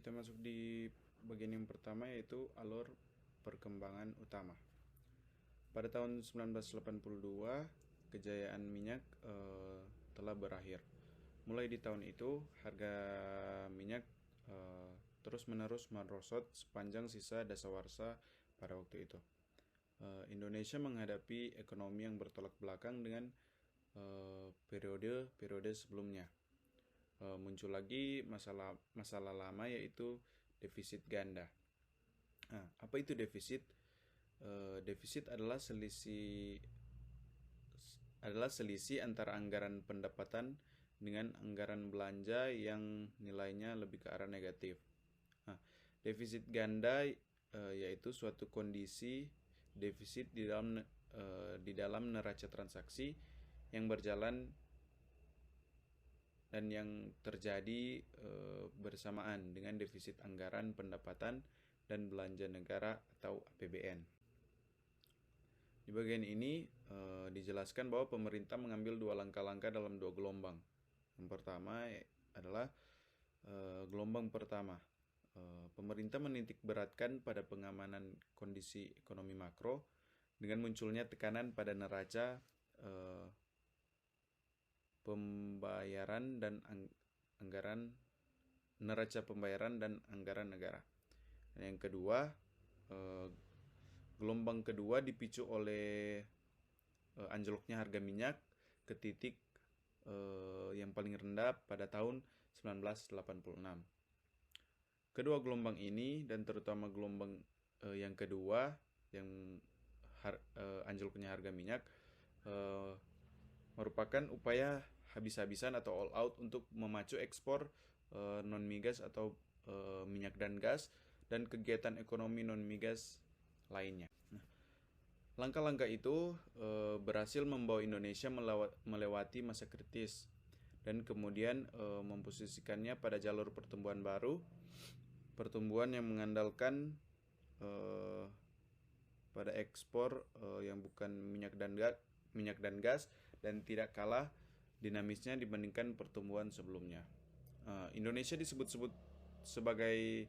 Kita masuk di bagian yang pertama, yaitu alur perkembangan utama. Pada tahun 1982, kejayaan minyak telah berakhir. Mulai di tahun itu, harga minyak terus-menerus merosot sepanjang sisa dasawarsa pada waktu itu. Indonesia menghadapi ekonomi yang bertolak belakang dengan periode sebelumnya. Muncul lagi masalah lama, yaitu defisit ganda. Nah, apa itu defisit? Defisit adalah selisih antara anggaran pendapatan dengan anggaran belanja yang nilainya lebih ke arah negatif. Nah, defisit ganda yaitu suatu kondisi defisit di dalam neraca transaksi yang berjalan dan yang terjadi bersamaan dengan defisit anggaran pendapatan dan belanja negara atau APBN. Di bagian ini dijelaskan bahwa pemerintah mengambil dua langkah-langkah dalam dua gelombang. Yang pertama adalah gelombang pertama. Pemerintah menitik beratkan pada pengamanan kondisi ekonomi makro dengan munculnya tekanan pada neraca pembayaran dan neraca pembayaran dan anggaran negara. Dan yang kedua, gelombang kedua dipicu oleh anjloknya harga minyak ke titik yang paling rendah pada tahun 1986. Kedua gelombang ini, dan terutama gelombang yang kedua, yang anjloknya harga minyak, merupakan upaya habis-habisan atau all out untuk memacu ekspor non-migas atau minyak dan gas dan kegiatan ekonomi non-migas lainnya. Nah, langkah-langkah itu berhasil membawa Indonesia melewati masa kritis dan kemudian memposisikannya pada jalur pertumbuhan baru, pertumbuhan yang mengandalkan pada ekspor yang bukan minyak dan gas dan tidak kalah dinamisnya dibandingkan pertumbuhan sebelumnya. Indonesia disebut-sebut sebagai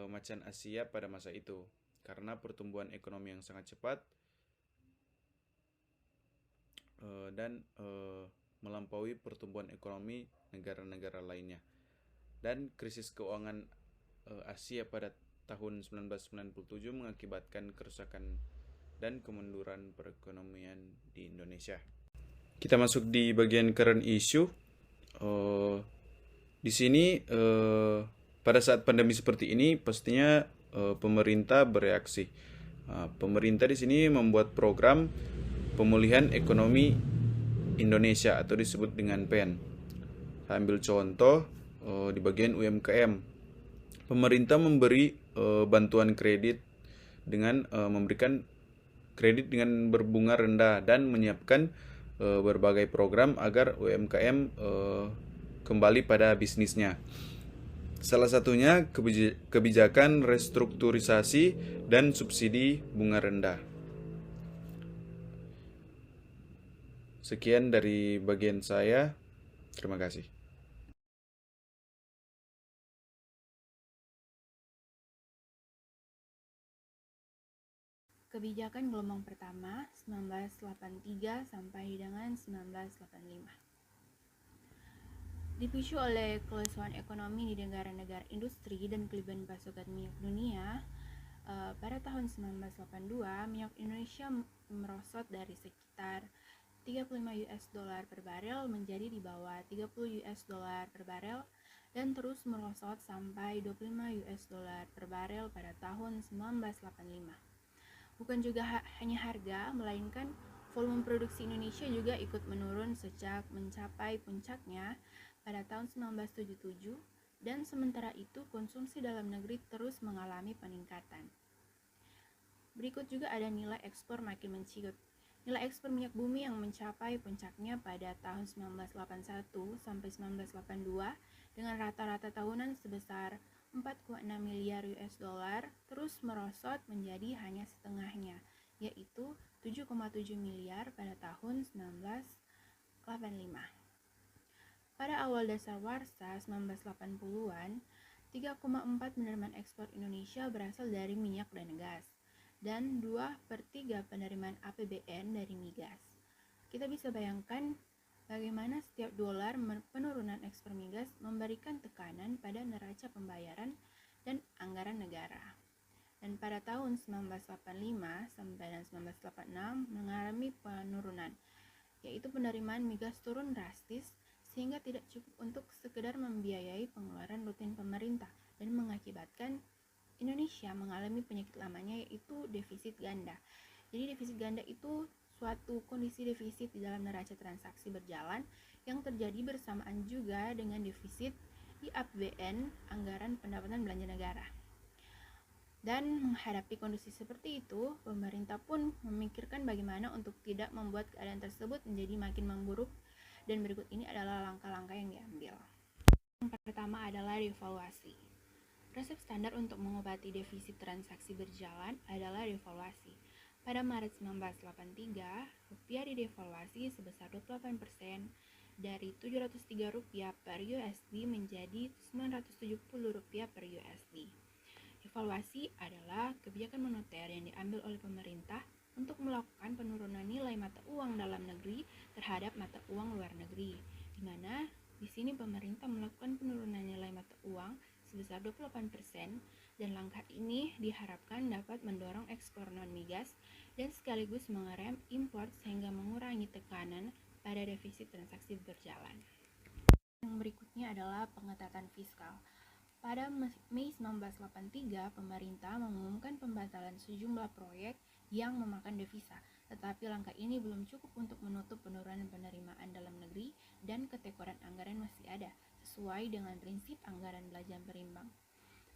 macan Asia pada masa itu karena pertumbuhan ekonomi yang sangat cepat dan melampaui pertumbuhan ekonomi negara-negara lainnya. Dan krisis keuangan Asia pada tahun 1997 mengakibatkan kerusakan dan kemunduran perekonomian di Indonesia. Kita masuk di bagian current issue. Di sini pada saat pandemi seperti ini pastinya pemerintah bereaksi. Pemerintah di sini membuat program pemulihan ekonomi Indonesia atau disebut dengan PEN. Saya ambil contoh di bagian UMKM. Pemerintah memberi bantuan kredit dengan memberikan kredit dengan berbunga rendah dan menyiapkan berbagai program agar UMKM kembali pada bisnisnya. Salah satunya kebijakan restrukturisasi dan subsidi bunga rendah. Sekian dari bagian saya. Terima kasih. Kebijakan gelombang pertama 1983 sampai dengan 1985. Dipicu oleh kelesuan ekonomi di negara-negara industri dan kelebihan pasokan minyak dunia, pada tahun 1982 minyak Indonesia merosot dari sekitar 35 US dollar per barel menjadi di bawah 30 US dollar per barel dan terus merosot sampai 25 US dollar per barel pada tahun 1985. Bukan juga hanya harga, melainkan volume produksi Indonesia juga ikut menurun sejak mencapai puncaknya pada tahun 1977, dan sementara itu konsumsi dalam negeri terus mengalami peningkatan. Berikut juga ada nilai ekspor makin menciut. Nilai ekspor minyak bumi yang mencapai puncaknya pada tahun 1981 sampai 1982 dengan rata-rata tahunan sebesar 4,6 miliar US dollar terus merosot menjadi hanya setengahnya, yaitu 7,7 miliar pada tahun 1985. Pada awal dasawarsa 1980-an, 3,4 penerimaan ekspor Indonesia berasal dari minyak dan gas, dan 2/3 penerimaan APBN dari migas. Kita bisa bayangkan bagaimana setiap dolar penurunan ekspor migas memberikan tekanan pada neraca pembayaran dan anggaran negara. Dan pada tahun 1985 sampai 1986 mengalami penurunan, yaitu penerimaan migas turun drastis sehingga tidak cukup untuk sekedar membiayai pengeluaran rutin pemerintah dan mengakibatkan Indonesia mengalami penyakit lamanya, yaitu defisit ganda. Jadi defisit ganda itu suatu kondisi defisit di dalam neraca transaksi berjalan yang terjadi bersamaan juga dengan defisit di APBN, anggaran pendapatan belanja negara. Dan menghadapi kondisi seperti itu, pemerintah pun memikirkan bagaimana untuk tidak membuat keadaan tersebut menjadi makin memburuk, dan berikut ini adalah langkah-langkah yang diambil. Yang pertama adalah devaluasi. Resep standar untuk mengobati defisit transaksi berjalan adalah devaluasi. Pada Maret 1983, rupiah didevaluasi sebesar 28% dari Rp703 per USD menjadi Rp970 per USD. Devaluasi adalah kebijakan moneter yang diambil oleh pemerintah untuk melakukan penurunan nilai mata uang dalam negeri terhadap mata uang luar negeri, di mana di sini pemerintah melakukan penurunan nilai mata uang sebesar 28%, dan langkah ini diharapkan dapat mendorong ekspor non-migas dan sekaligus mengerem impor sehingga mengurangi tekanan pada defisit transaksi berjalan. Yang berikutnya adalah pengetatan fiskal. Pada Mei 1983, pemerintah mengumumkan pembatalan sejumlah proyek yang memakan devisa, tetapi langkah ini belum cukup untuk menutup penurunan penerimaan dalam negeri dan ketekoran anggaran masih ada, sesuai dengan prinsip anggaran belanja berimbang.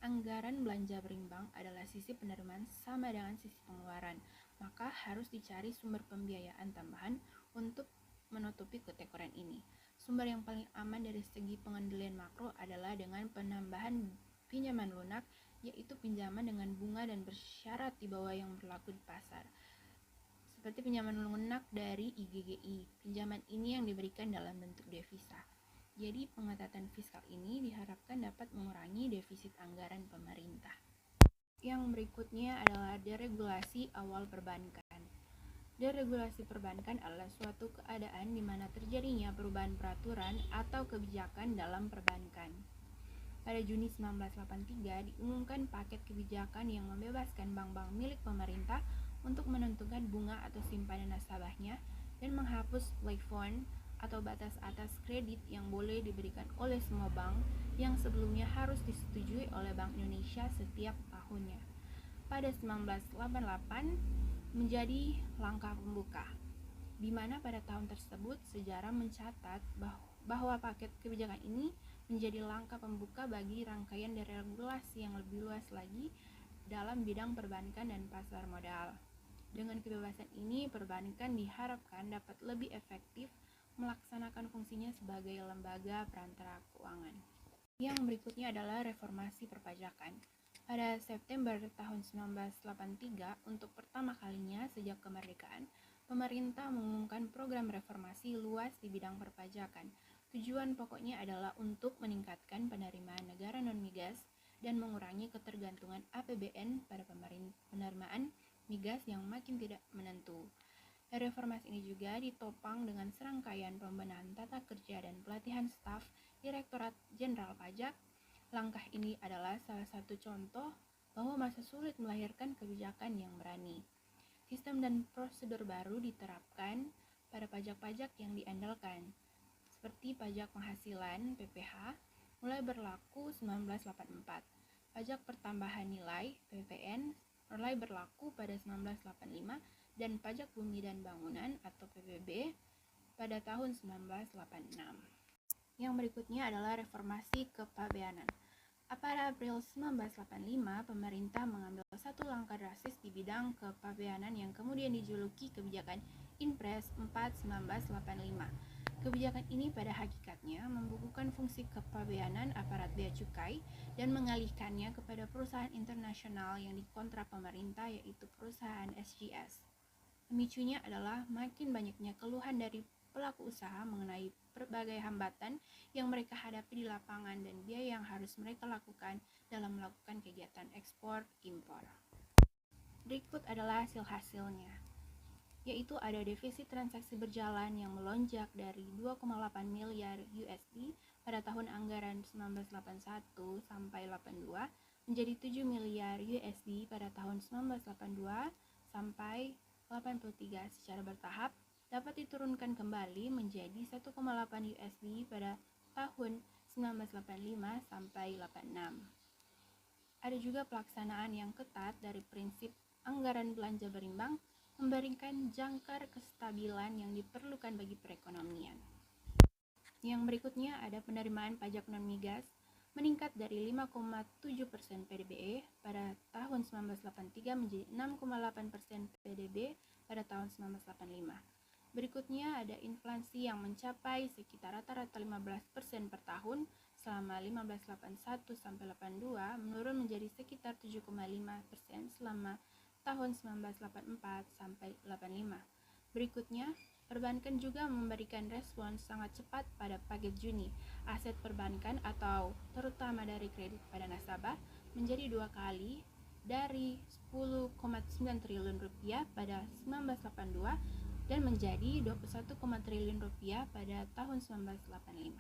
Anggaran belanja berimbang adalah sisi penerimaan sama dengan sisi pengeluaran, maka harus dicari sumber pembiayaan tambahan untuk menutupi ketekoran ini. Sumber yang paling aman dari segi pengendalian makro adalah dengan penambahan pinjaman lunak, yaitu pinjaman dengan bunga dan bersyarat di bawah yang berlaku di pasar. Seperti pinjaman lunak dari IGGI, pinjaman ini yang diberikan dalam bentuk devisa. Jadi pengetatan fiskal ini diharapkan dapat mengurangi defisit anggaran pemerintah. Yang berikutnya adalah deregulasi awal perbankan. Deregulasi perbankan adalah suatu keadaan di mana terjadinya perubahan peraturan atau kebijakan dalam perbankan. Pada Juni 1983 diumumkan paket kebijakan yang membebaskan bank-bank milik pemerintah untuk menentukan bunga atau simpanan nasabahnya dan menghapus plafon atau batas atas kredit yang boleh diberikan oleh semua bank yang sebelumnya harus disetujui oleh Bank Indonesia setiap tahunnya. Pada 1988 menjadi langkah pembuka, di mana pada tahun tersebut sejarah mencatat bahwa paket kebijakan ini menjadi langkah pembuka bagi rangkaian deregulasi yang lebih luas lagi dalam bidang perbankan dan pasar modal. Dengan kebebasan ini, perbankan diharapkan dapat lebih efektif melaksanakan fungsinya sebagai lembaga perantara keuangan. Yang berikutnya adalah reformasi perpajakan. Pada September tahun 1983, untuk pertama kalinya sejak kemerdekaan, pemerintah mengumumkan program reformasi luas di bidang perpajakan. Tujuan pokoknya adalah untuk meningkatkan penerimaan negara non-migas dan mengurangi ketergantungan APBN pada penerimaan migas yang makin tidak menentu. Reformasi ini juga ditopang dengan serangkaian pembenahan tata kerja dan pelatihan staf Direktorat Jenderal Pajak. Langkah ini adalah salah satu contoh bahwa masa sulit melahirkan kebijakan yang berani. Sistem dan prosedur baru diterapkan pada pajak-pajak yang diandalkan, seperti pajak penghasilan (PPh) mulai berlaku 1984, pajak pertambahan nilai (PPN) mulai berlaku pada 1985, dan pajak bumi dan bangunan atau PBB pada tahun 1986. Yang berikutnya adalah reformasi kepabeanan. Pada April 1985, pemerintah mengambil satu langkah drastis di bidang kepabeanan yang kemudian dijuluki kebijakan Inpres 4/1985. Kebijakan ini pada hakikatnya membukukan fungsi kepabeanan aparat bea cukai dan mengalihkannya kepada perusahaan internasional yang dikontrak pemerintah, yaitu perusahaan SGS. Pemicunya adalah makin banyaknya keluhan dari pelaku usaha mengenai berbagai hambatan yang mereka hadapi di lapangan dan biaya yang harus mereka lakukan dalam melakukan kegiatan ekspor-impor. Berikut adalah hasil-hasilnya, yaitu ada defisit transaksi berjalan yang melonjak dari 2,8 miliar USD pada tahun anggaran 1981 sampai 82 menjadi 7 miliar USD pada tahun 1982 sampai 83 secara bertahap dapat diturunkan kembali menjadi 1,8 USD pada tahun 1985 sampai 86. Ada juga pelaksanaan yang ketat dari prinsip anggaran belanja berimbang memberikan jangkar kestabilan yang diperlukan bagi perekonomian. Yang berikutnya ada penerimaan pajak non-migas meningkat dari 5,7% PDB pada tahun 1983 menjadi 6,8% PDB pada tahun 1985. Berikutnya ada inflasi yang mencapai sekitar rata-rata 15% per tahun selama 1581 sampai 82 menurun menjadi sekitar 7,5% selama tahun 1984 sampai 85. Berikutnya, perbankan juga memberikan respons sangat cepat pada paket Juni. Aset perbankan atau terutama dari kredit pada nasabah menjadi 2 kali dari 10,9 triliun rupiah pada 1982 dan menjadi 21, triliun rupiah pada tahun 1985.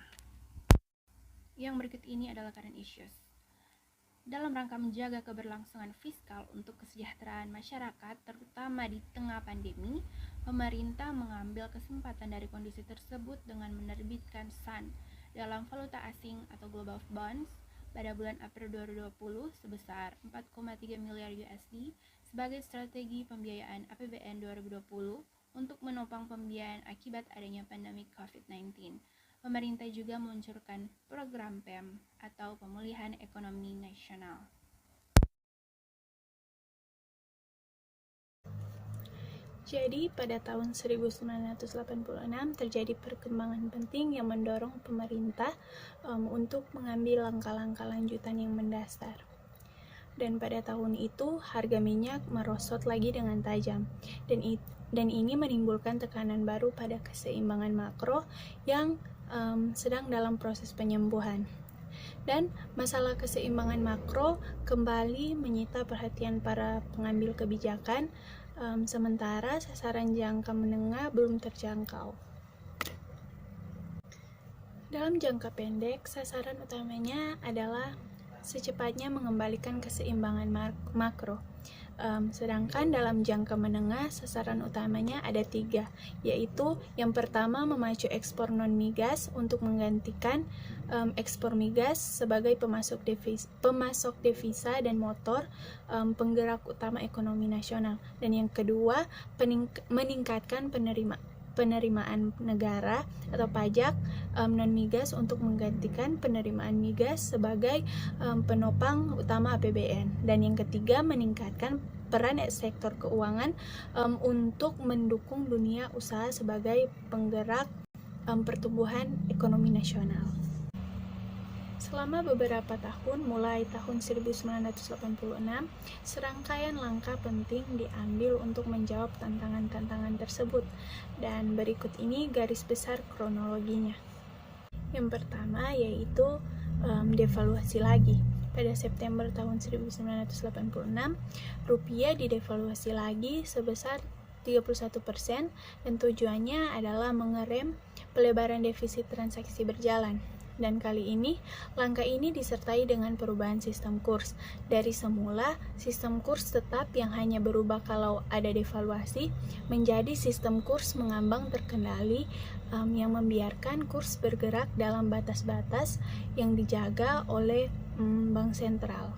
Yang berikut ini adalah current issues. Dalam rangka menjaga keberlangsungan fiskal untuk kesejahteraan masyarakat, terutama di tengah pandemi, pemerintah mengambil kesempatan dari kondisi tersebut dengan menerbitkan SAN dalam valuta asing atau global bonds pada bulan April 2020 sebesar 4,3 miliar USD sebagai strategi pembiayaan APBN 2020 untuk menopang pembiayaan akibat adanya pandemi COVID-19. Pemerintah juga meluncurkan program PEM atau Pemulihan Ekonomi Nasional. Jadi, pada tahun 1986 terjadi perkembangan penting yang mendorong pemerintah untuk mengambil langkah-langkah lanjutan yang mendasar. Dan pada tahun itu, harga minyak merosot lagi dengan tajam. Dan ini menimbulkan tekanan baru pada keseimbangan makro yang sedang dalam proses penyembuhan. Dan masalah keseimbangan makro kembali menyita perhatian para pengambil kebijakan, sementara sasaran jangka menengah belum terjangkau. Dalam jangka pendek, sasaran utamanya adalah secepatnya mengembalikan keseimbangan makro. Sedangkan dalam jangka menengah, sasaran utamanya ada 3, yaitu yang pertama memacu ekspor non-migas untuk menggantikan ekspor migas sebagai pemasok devisa dan motor penggerak utama ekonomi nasional. Dan yang kedua, meningkatkan penerimaan negara atau pajak non-migas untuk menggantikan penerimaan migas sebagai penopang utama APBN. Dan yang ketiga, meningkatkan peran sektor keuangan untuk mendukung dunia usaha sebagai penggerak pertumbuhan ekonomi nasional. Selama beberapa tahun, mulai tahun 1986, serangkaian langkah penting diambil untuk menjawab tantangan-tantangan tersebut. Dan berikut ini garis besar kronologinya. Yang pertama yaitu devaluasi lagi. Pada September tahun 1986, rupiah didevaluasi lagi sebesar 31% dan tujuannya adalah mengerem pelebaran defisit transaksi berjalan. Dan kali ini, langkah ini disertai dengan perubahan sistem kurs. Dari semula, sistem kurs tetap yang hanya berubah kalau ada devaluasi, menjadi sistem kurs mengambang terkendali yang membiarkan kurs bergerak dalam batas-batas yang dijaga oleh Bank Sentral.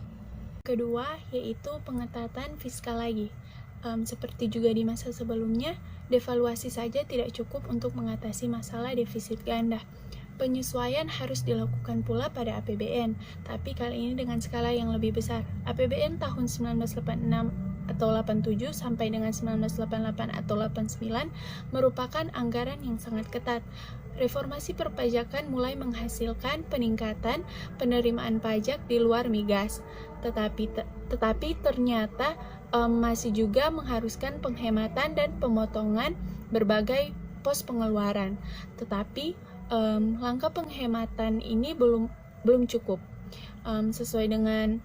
Kedua, yaitu pengetatan fiskal lagi. Seperti juga di masa sebelumnya, devaluasi saja tidak cukup untuk mengatasi masalah defisit ganda. Penyesuaian harus dilakukan pula pada APBN, tapi kali ini dengan skala yang lebih besar. APBN tahun 1986 atau 87 sampai dengan 1988 atau 89 merupakan anggaran yang sangat ketat. Reformasi perpajakan mulai menghasilkan peningkatan penerimaan pajak di luar migas, tetapi ternyata masih juga mengharuskan penghematan dan pemotongan berbagai pos pengeluaran. Tetapi langkah penghematan ini belum cukup. Sesuai dengan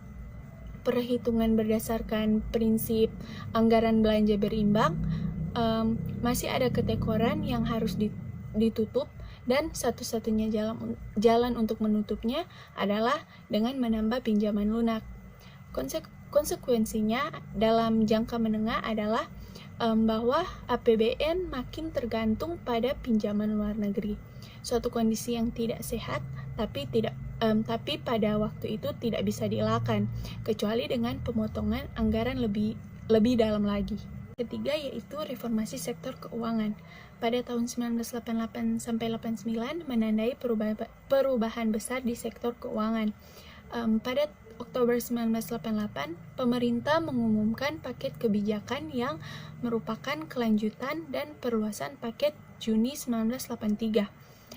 perhitungan berdasarkan prinsip anggaran belanja berimbang, masih ada ketekoran yang harus ditutup, dan satu-satunya jalan untuk menutupnya adalah dengan menambah pinjaman lunak. Konsekuensinya dalam jangka menengah adalah bahwa APBN makin tergantung pada pinjaman luar negeri. Suatu kondisi yang tidak sehat, tapi pada waktu itu tidak bisa dielakkan, kecuali dengan pemotongan anggaran lebih dalam lagi. Ketiga yaitu reformasi sektor keuangan. Pada tahun 1988 sampai 89 menandai perubahan besar di sektor keuangan. Pada Oktober 1988, pemerintah mengumumkan paket kebijakan yang merupakan kelanjutan dan perluasan paket Juni 1983.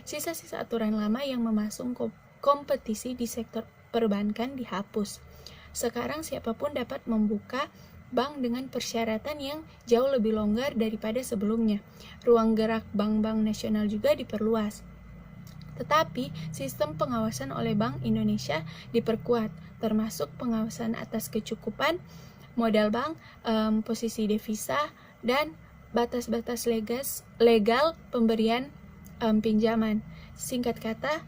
Sisa-sisa aturan lama yang memasung kompetisi di sektor perbankan dihapus. Sekarang siapapun dapat membuka bank dengan persyaratan yang jauh lebih longgar daripada sebelumnya. Ruang gerak bank-bank nasional juga diperluas. Tetapi sistem pengawasan oleh Bank Indonesia diperkuat, termasuk pengawasan atas kecukupan modal bank, posisi devisa, dan batas-batas legal pemberian pinjaman. Singkat kata,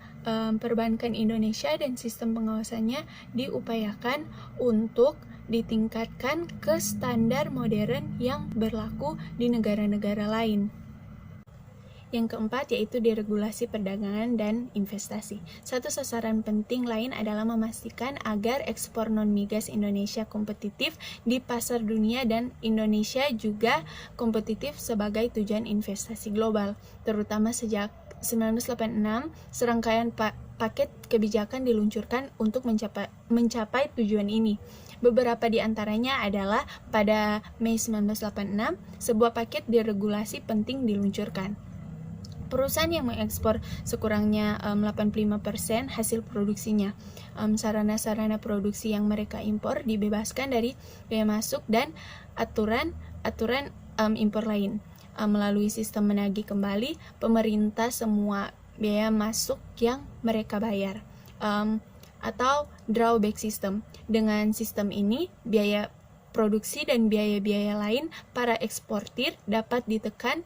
perbankan Indonesia dan sistem pengawasannya diupayakan untuk ditingkatkan ke standar modern yang berlaku di negara-negara lain. Yang keempat yaitu deregulasi perdagangan dan investasi. Satu sasaran penting lain adalah memastikan agar ekspor non-migas Indonesia kompetitif di pasar dunia dan Indonesia juga kompetitif sebagai tujuan investasi global. Terutama sejak 1986, serangkaian paket kebijakan diluncurkan untuk mencapai tujuan ini. Beberapa di antaranya adalah pada Mei 1986, sebuah paket deregulasi penting diluncurkan. Perusahaan yang mengekspor sekurangnya 85% hasil produksinya. Sarana-sarana produksi yang mereka impor dibebaskan dari biaya masuk dan aturan impor lain. Melalui sistem menagih kembali pemerintah semua biaya masuk yang mereka bayar, atau drawback system. Dengan sistem ini, biaya produksi dan biaya-biaya lain para eksportir dapat ditekan.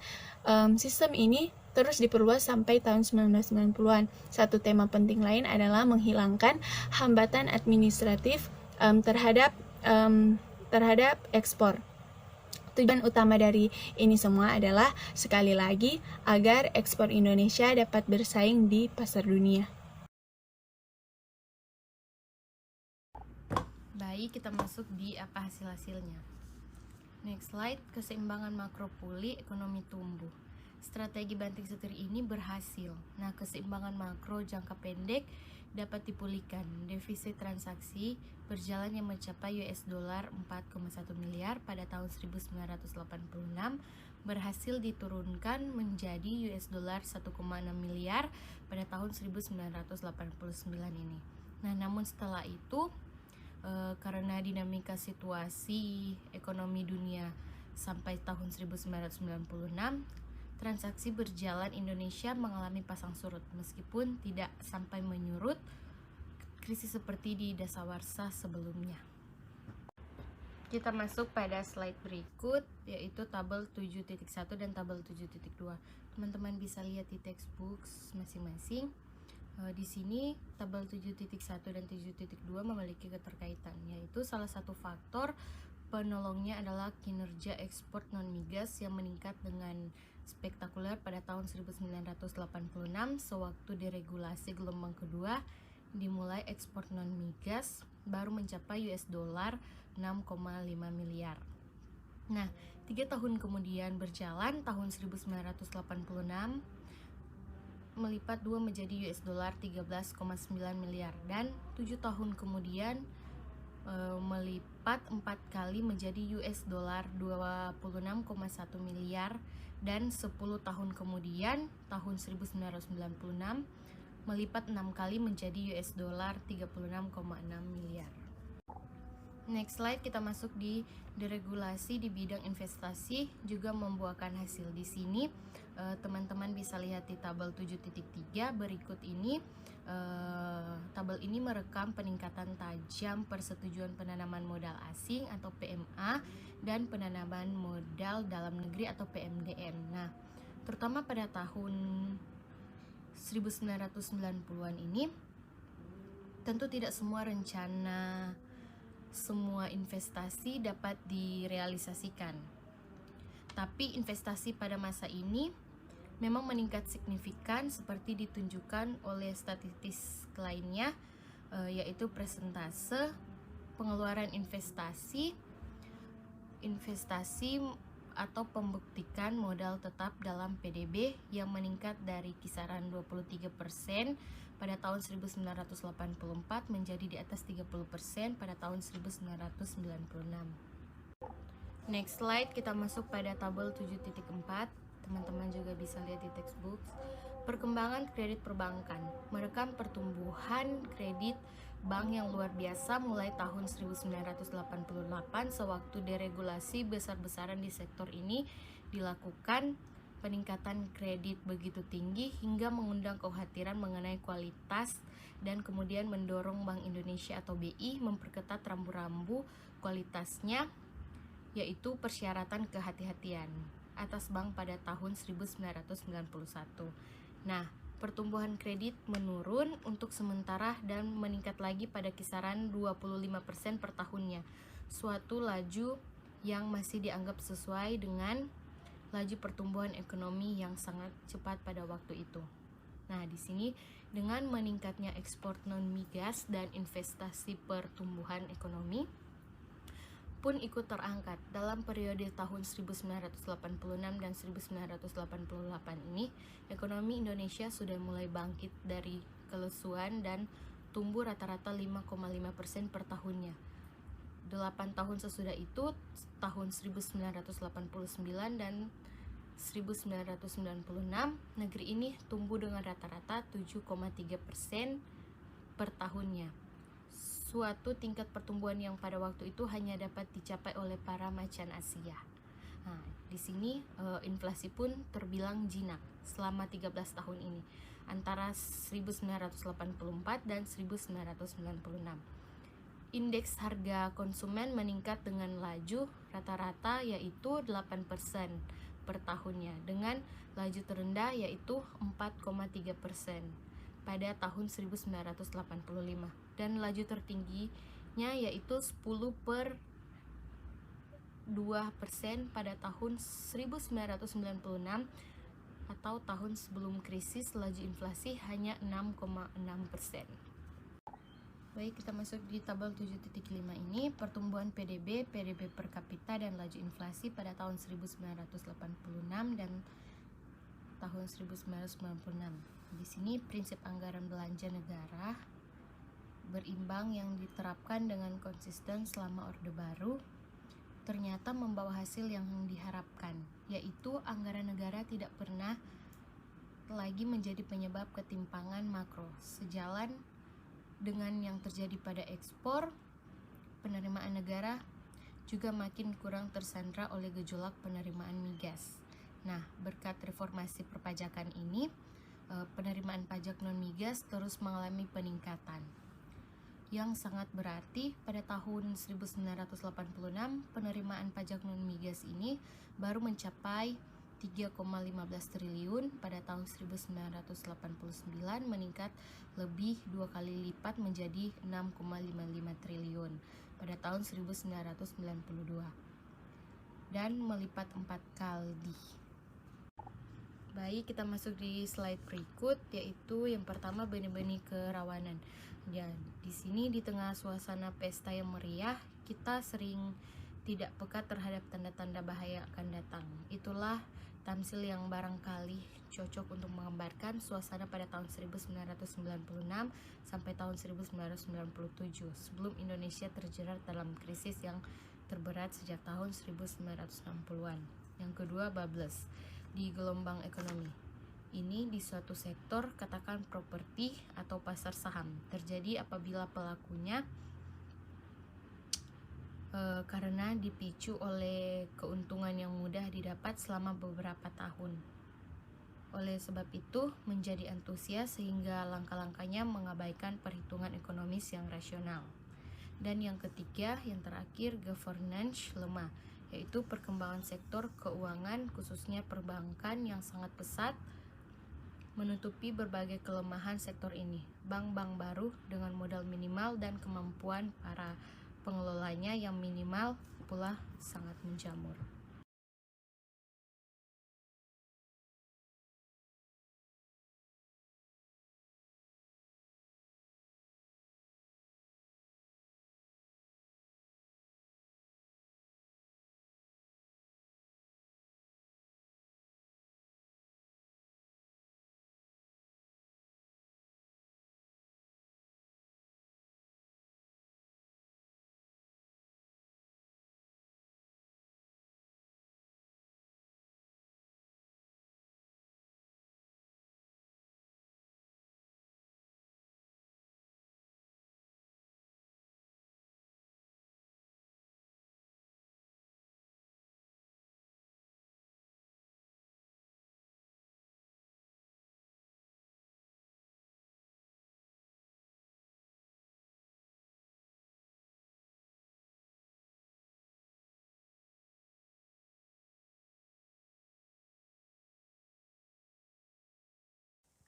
Sistem ini terus diperluas sampai tahun 1990-an. Satu tema penting lain adalah menghilangkan hambatan administratif terhadap ekspor. Tujuan utama dari ini semua adalah, sekali lagi, agar ekspor Indonesia dapat bersaing di pasar dunia. Baik, kita masuk di apa hasil-hasilnya. Next slide, keseimbangan makro pulih, ekonomi tumbuh. Strategi banting setir ini berhasil. Nah, keseimbangan makro jangka pendek dapat dipulihkan. Defisit transaksi berjalan yang mencapai US dollar 4,1 miliar pada tahun 1986 berhasil diturunkan menjadi US dollar 1,6 miliar pada tahun 1989 ini. Nah, namun setelah itu karena dinamika situasi ekonomi dunia sampai tahun 1996, transaksi berjalan Indonesia mengalami pasang surut meskipun tidak sampai menyurut krisis seperti di dasawarsa sebelumnya. Kita masuk pada slide berikut, yaitu tabel 7.1 dan tabel 7.2. Teman-teman bisa lihat di textbook masing-masing. Di sini tabel 7.1 dan 7.2 memiliki keterkaitan, yaitu salah satu faktor penolongnya adalah kinerja ekspor non-migas yang meningkat dengan spektakuler pada tahun 1986 sewaktu deregulasi gelombang kedua dimulai. Ekspor non-migas baru mencapai US dollar 6,5 miliar. Nah, 3 tahun kemudian berjalan, tahun 1986 melipat 2 menjadi US dollar 13,9 miliar, dan 7 tahun kemudian melipat 4 kali menjadi US dollar 26,1 miliar, dan 10 tahun kemudian tahun 1996 melipat 6 kali menjadi US dollar 36,6 miliar. Next slide, kita masuk di deregulasi di bidang investasi juga membuahkan hasil. Di sini teman-teman bisa lihat di tabel 7.3 berikut ini. Tabel ini merekam peningkatan tajam persetujuan penanaman modal asing atau PMA dan penanaman modal dalam negeri atau PMDN. Nah, terutama pada tahun 1990-an ini, tentu tidak semua rencana, semua investasi dapat direalisasikan. Tapi investasi pada masa ini memang meningkat signifikan seperti ditunjukkan oleh statistik lainnya, yaitu persentase pengeluaran investasi atau pembuktikan modal tetap dalam PDB yang meningkat dari kisaran 23% pada tahun 1984 menjadi di atas 30% pada tahun 1996. Next slide, kita masuk pada tabel 7.4. Teman-teman juga bisa lihat di textbook. Perkembangan kredit perbankan merekam pertumbuhan kredit bank yang luar biasa mulai tahun 1988 sewaktu deregulasi besar-besaran di sektor ini dilakukan. Peningkatan kredit begitu tinggi hingga mengundang kekhawatiran mengenai kualitas dan kemudian mendorong Bank Indonesia atau BI memperketat rambu-rambu kualitasnya, yaitu persyaratan kehati-hatian atas bank pada tahun 1991. Nah, pertumbuhan kredit menurun untuk sementara dan meningkat lagi pada kisaran 25% per tahunnya, suatu laju yang masih dianggap sesuai dengan laju pertumbuhan ekonomi yang sangat cepat pada waktu itu. Nah, di sini dengan meningkatnya ekspor non-migas dan investasi pertumbuhan ekonomi pun ikut terangkat. Dalam periode tahun 1986 dan 1988 ini, ekonomi Indonesia sudah mulai bangkit dari kelesuan dan tumbuh rata-rata 5,5% per tahunnya. 8 tahun sesudah itu, tahun 1989 dan 1996, negeri ini tumbuh dengan rata-rata 7,3% per tahunnya. Suatu tingkat pertumbuhan yang pada waktu itu hanya dapat dicapai oleh para macan Asia. Nah, di sini inflasi pun terbilang jinak selama 13 tahun ini, antara 1984 dan 1996. Indeks harga konsumen meningkat dengan laju rata-rata yaitu 8% per tahunnya, dengan laju terendah yaitu 4,3% pada tahun 1985 dan laju tertingginya yaitu 10,2% pada tahun 1996 atau tahun sebelum krisis. Laju inflasi hanya 6,6%. Baik, kita masuk di tabel 7.5 ini. Pertumbuhan PDB per kapita dan laju inflasi pada tahun 1986 dan tahun 1996. Di sini prinsip anggaran belanja negara berimbang yang diterapkan dengan konsisten selama Orde Baru ternyata membawa hasil yang diharapkan, yaitu anggaran negara tidak pernah lagi menjadi penyebab ketimpangan makro. Sejalan dengan yang terjadi pada ekspor, penerimaan negara juga makin kurang tersandra oleh gejolak penerimaan migas. Nah, berkat reformasi perpajakan ini, penerimaan pajak non-migas terus mengalami peningkatan yang sangat berarti. Pada tahun 1986, penerimaan pajak non-migas ini baru mencapai 3,15 triliun. Pada tahun 1989 meningkat lebih 2 kali lipat menjadi 6,55 triliun pada tahun 1992 dan melipat 4 kali. Baik, kita masuk di slide berikut, yaitu yang pertama benih-benih kerawanan. Ya, di sini di tengah suasana pesta yang meriah, kita sering tidak peka terhadap tanda-tanda bahaya akan datang. Itulah tamsil yang barangkali cocok untuk menggambarkan suasana pada tahun 1996 sampai tahun 1997 sebelum Indonesia terjerat dalam krisis yang terberat sejak tahun 1960-an. Yang kedua, bablas di gelombang ekonomi. Ini di suatu sektor, katakan properti atau pasar saham, terjadi apabila pelakunya karena dipicu oleh keuntungan yang mudah didapat selama beberapa tahun. Oleh sebab itu, menjadi antusias sehingga langkah-langkahnya mengabaikan perhitungan ekonomis yang rasional. Dan yang ketiga, yang terakhir, governance lemah, yaitu perkembangan sektor keuangan khususnya perbankan yang sangat pesat menutupi berbagai kelemahan sektor ini. Bank-bank baru dengan modal minimal dan kemampuan para pengelolanya yang minimal pula sangat menjamur.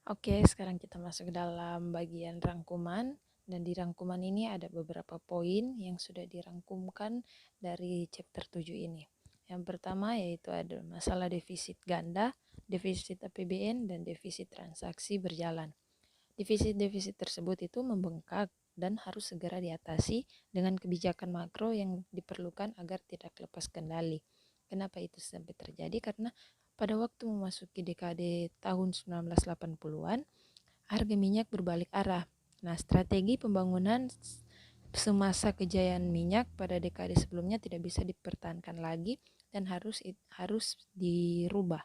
Oke, sekarang kita masuk ke dalam bagian rangkuman, dan di rangkuman ini ada beberapa poin yang sudah dirangkumkan dari chapter 7 ini. Yang pertama yaitu ada masalah defisit ganda, defisit APBN, dan defisit transaksi berjalan. Defisit-defisit tersebut itu membengkak dan harus segera diatasi dengan kebijakan makro yang diperlukan agar tidak lepas kendali. Kenapa itu sampai terjadi? Karena pada waktu memasuki dekade tahun 1980-an, harga minyak berbalik arah. Nah, strategi pembangunan semasa kejayaan minyak pada dekade sebelumnya tidak bisa dipertahankan lagi dan harus dirubah.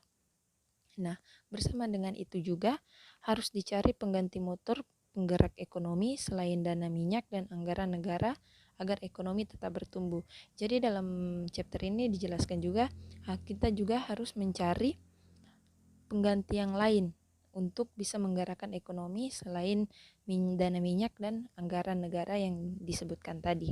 Nah, bersama dengan itu juga harus dicari pengganti motor penggerak ekonomi selain dana minyak dan anggaran negara agar ekonomi tetap bertumbuh. Jadi dalam chapter ini dijelaskan juga kita juga harus mencari pengganti yang lain untuk bisa menggerakkan ekonomi selain dana minyak dan anggaran negara yang disebutkan tadi.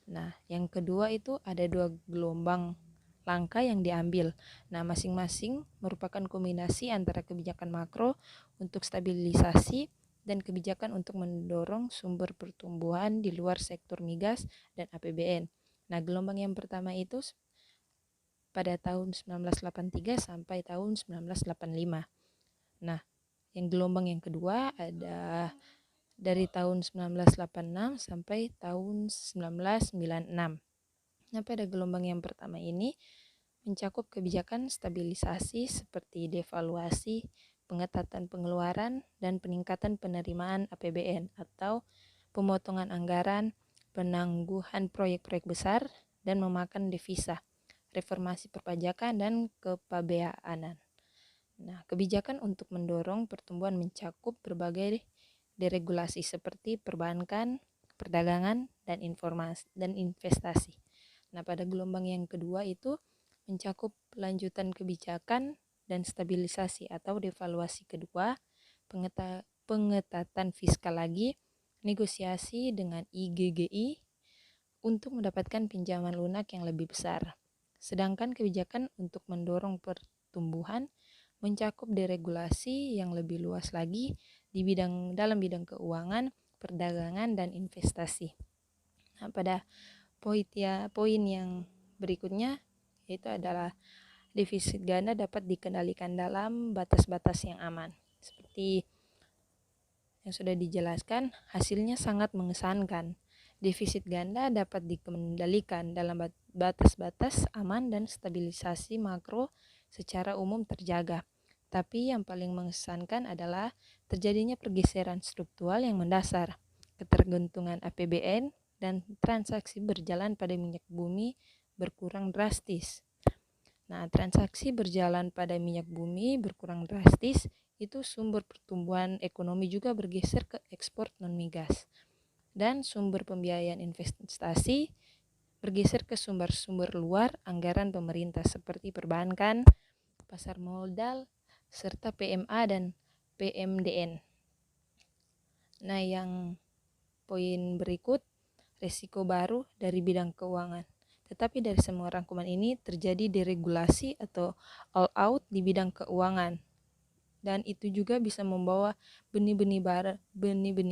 Nah, yang kedua itu ada 2 gelombang langkah yang diambil. Nah, masing-masing merupakan kombinasi antara kebijakan makro untuk stabilisasi dan kebijakan untuk mendorong sumber pertumbuhan di luar sektor migas dan APBN. Nah, gelombang yang pertama itu pada tahun 1983 sampai tahun 1985. Nah, yang gelombang yang kedua ada dari tahun 1986 sampai tahun 1996. Nah, pada gelombang yang pertama ini mencakup kebijakan stabilisasi seperti devaluasi, pengetatan pengeluaran, dan peningkatan penerimaan APBN atau pemotongan anggaran, penangguhan proyek-proyek besar, dan memakan devisa, reformasi perpajakan, dan kepabeanan. Nah, kebijakan untuk mendorong pertumbuhan mencakup berbagai deregulasi seperti perbankan, perdagangan, dan investasi. Nah, pada gelombang yang kedua itu mencakup lanjutan kebijakan dan stabilisasi atau devaluasi kedua, pengetatan fiskal lagi, negosiasi dengan IGGI untuk mendapatkan pinjaman lunak yang lebih besar. Sedangkan kebijakan untuk mendorong pertumbuhan mencakup deregulasi yang lebih luas lagi dalam bidang keuangan, perdagangan, dan investasi. Nah, pada poin yang berikutnya yaitu adalah defisit ganda dapat dikendalikan dalam batas-batas yang aman. Seperti yang sudah dijelaskan, hasilnya sangat mengesankan. Defisit ganda dapat dikendalikan dalam batas-batas aman dan stabilisasi makro secara umum terjaga. Tapi yang paling mengesankan adalah terjadinya pergeseran struktural yang mendasar, ketergantungan APBN, dan transaksi berjalan pada minyak bumi berkurang drastis. Nah, transaksi berjalan pada minyak bumi berkurang drastis, itu sumber pertumbuhan ekonomi juga bergeser ke ekspor non-migas. Dan sumber pembiayaan investasi bergeser ke sumber-sumber luar anggaran pemerintah seperti perbankan, pasar modal, serta PMA dan PMDN. Nah, yang poin berikut, resiko baru dari bidang keuangan. Tetapi dari semua rangkuman ini terjadi deregulasi atau all out di bidang keuangan. Dan itu juga bisa membawa benih-benih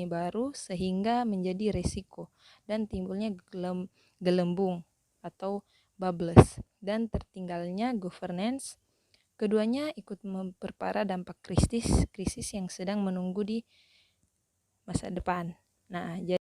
baru sehingga menjadi resiko dan timbulnya gelembung atau bubbles dan tertinggalnya governance. Keduanya ikut memperparah dampak krisis yang sedang menunggu di masa depan. Nah, jadi